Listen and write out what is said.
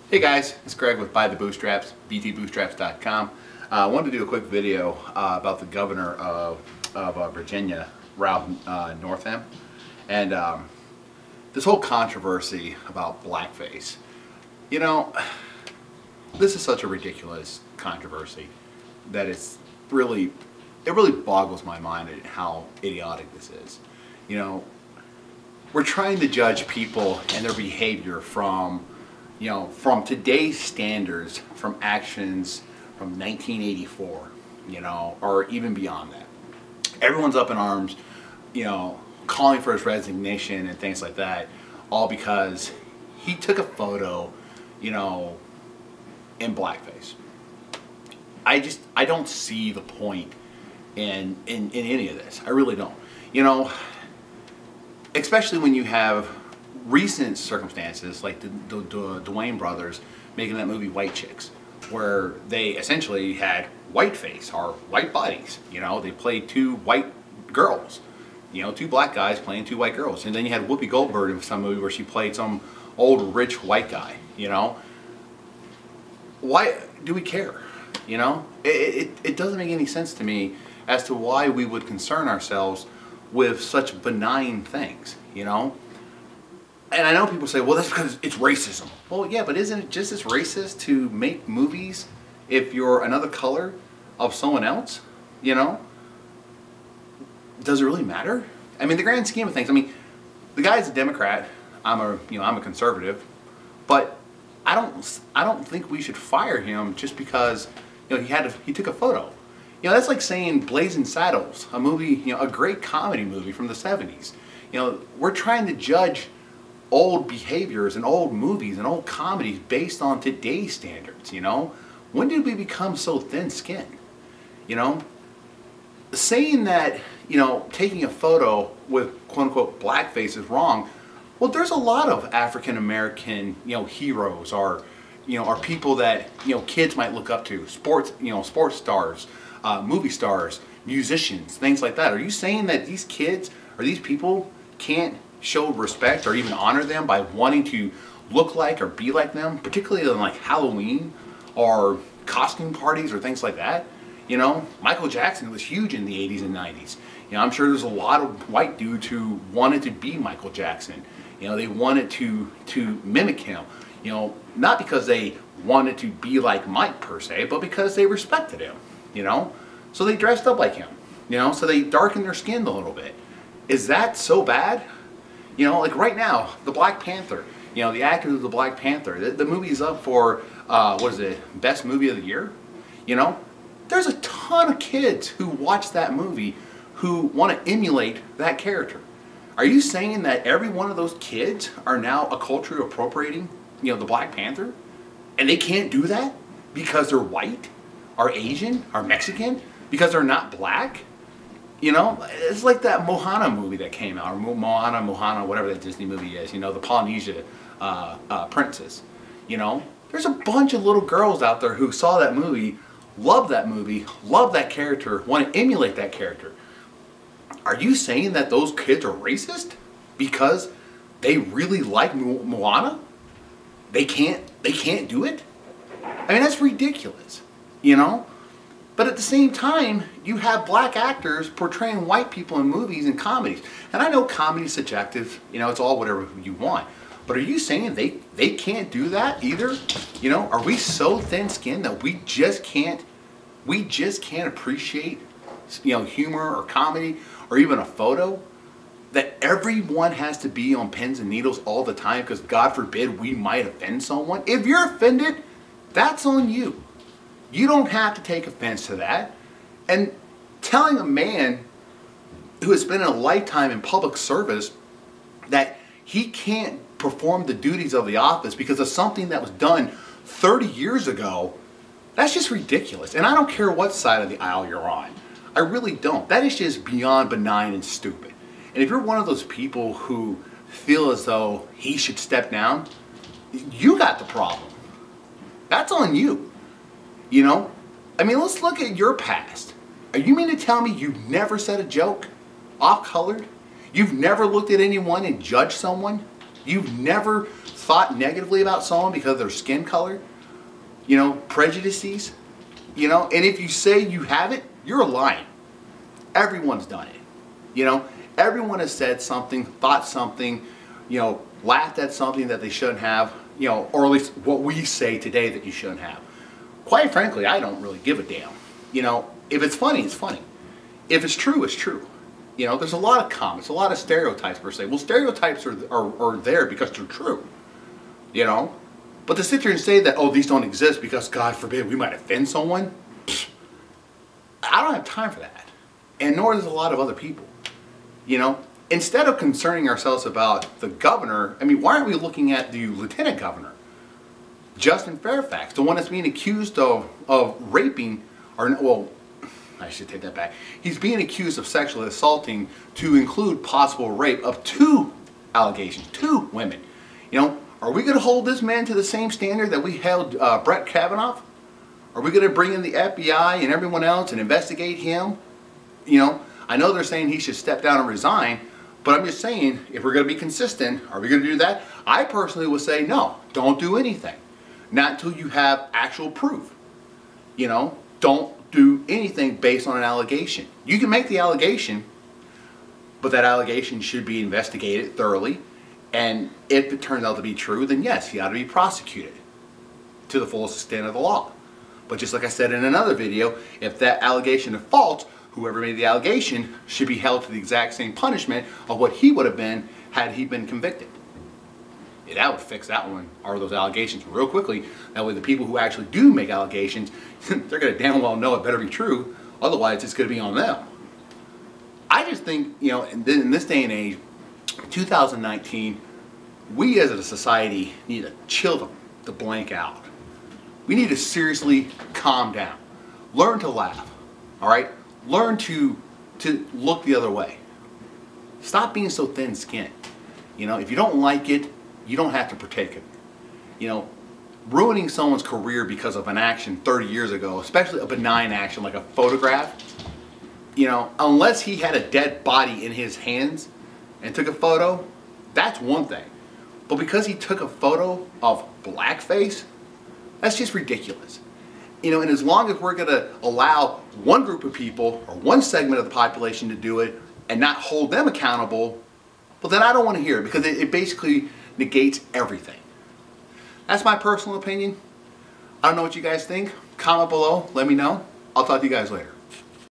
Hey guys, it's Greg with Buy the Bootstraps, btbootstraps.com. I wanted to do a quick video about the governor of Virginia, Ralph Northam, and this whole controversy about blackface. You know, this is such a ridiculous controversy that it really boggles my mind at how idiotic this is. You know, we're trying to judge people and their behavior from today's standards, from actions from 1984, or even beyond that. Everyone's up in arms, calling for his resignation and things like that, all because he took a photo, in blackface. I don't see the point in any of this. I really don't. Especially when you have recent circumstances like the Dwayne brothers making that movie White Chicks, where they essentially had whiteface or white bodies. They played two white girls, two black guys playing two white girls. And then you had Whoopi Goldberg in some movie where she played some old rich white guy. Why do we care? It doesn't make any sense to me as to why we would concern ourselves with such benign things. And I know people say, well, that's because it's racism. Well, yeah, but isn't it just as racist to make movies if you're another color of someone else? Does it really matter? I mean, the grand scheme of things. I mean, the guy's a Democrat. I'm a conservative, but I don't think we should fire him just because he took a photo. That's like saying Blazing Saddles, a movie, a great comedy movie from the 70s. We're trying to judge old behaviors and old movies and old comedies based on today's standards. When did we become so thin-skinned? Saying that taking a photo with quote-unquote blackface is wrong. Well, there's a lot of African American heroes or people that kids might look up to, sports stars, movie stars, musicians, things like that. Are you saying that these kids or these people can't show respect or even honor them by wanting to look like or be like them, particularly on like Halloween or costume parties or things like that? Michael Jackson was huge in the 80s and 90s. I'm sure there's a lot of white dudes who wanted to be Michael Jackson. They wanted to mimic him. Not because they wanted to be like Mike per se, but because they respected him. So they dressed up like him. So they darkened their skin a little bit. Is that so bad? Like right now, the Black Panther, the actors of the Black Panther, the movie's up for, what is it, Best Movie of the Year? There's a ton of kids who watch that movie who want to emulate that character. Are you saying that every one of those kids are now acculturally appropriating, the Black Panther? And they can't do that because they're white, or Asian, or Mexican, because they're not black? It's like that Moana movie that came out, or Moana, whatever that Disney movie is, the Polynesia princess. There's a bunch of little girls out there who saw that movie, love that character, want to emulate that character. Are you saying that those kids are racist because they really like Moana? They can't do it? I mean, that's ridiculous, But at the same time, you have black actors portraying white people in movies and comedies. And I know comedy's subjective, it's all whatever you want. But are you saying they can't do that either? Are we so thin-skinned that we just can't appreciate, humor or comedy or even a photo? That everyone has to be on pins and needles all the time because God forbid we might offend someone? If you're offended, that's on you. You don't have to take offense to that. And telling a man who has spent a lifetime in public service that he can't perform the duties of the office because of something that was done 30 years ago, that's just ridiculous. And I don't care what side of the aisle you're on. I really don't. That is just beyond benign and stupid. And if you're one of those people who feel as though he should step down, you got the problem. That's on you. I mean, let's look at your past. Are you mean to tell me you've never said a joke off-colored? You've never looked at anyone and judged someone? You've never thought negatively about someone because of their skin color, you know, prejudices, you know, and if you say you haven't, you're lying. Everyone's done it, you know. Everyone has said something, thought something, you know, laughed at something that they shouldn't have, you know, or at least what we say today that you shouldn't have. Quite frankly, I don't really give a damn. You know, if it's funny, it's funny. If it's true, it's true. You know, there's a lot of comments, a lot of stereotypes per se. Well, stereotypes are there because they're true. You know? But to sit here and say that, oh, these don't exist because, God forbid, we might offend someone, I don't have time for that. And nor does a lot of other people. You know? Instead of concerning ourselves about the governor, I mean, why aren't we looking at the lieutenant governor? Justin Fairfax, the one that's being accused of raping, or, well, I should take that back. He's being accused of sexually assaulting, to include possible rape, of 2 allegations, 2 women. You know, are we going to hold this man to the same standard that we held Brett Kavanaugh? Are we going to bring in the FBI and everyone else and investigate him? You know, I know they're saying he should step down and resign, but I'm just saying, if we're going to be consistent, are we going to do that? I personally would say, no, don't do anything. Not until you have actual proof. You know, don't do anything based on an allegation. You can make the allegation, but that allegation should be investigated thoroughly. And if it turns out to be true, then yes, he ought to be prosecuted to the fullest extent of the law. But just like I said in another video, if that allegation is false, whoever made the allegation should be held to the exact same punishment of what he would have been had he been convicted. Yeah, that would fix that one, or those allegations, real quickly. That way the people who actually do make allegations, they're going to damn well know it better be true. Otherwise, it's going to be on them. I just think, you know, in this day and age, 2019, we as a society need to chill the blank out. We need to seriously calm down. Learn to laugh, all right? Learn to look the other way. Stop being so thin-skinned. You know, if you don't like it, you don't have to partake in it. You know, ruining someone's career because of an action 30 years ago, especially a benign action like a photograph, you know, unless he had a dead body in his hands and took a photo, that's one thing. But because he took a photo of blackface, that's just ridiculous. You know, and as long as we're going to allow one group of people or one segment of the population to do it and not hold them accountable, well, then I don't want to hear it, because it basically negates everything. That's my personal opinion. I don't know what you guys think. Comment below. Let me know. I'll talk to you guys later.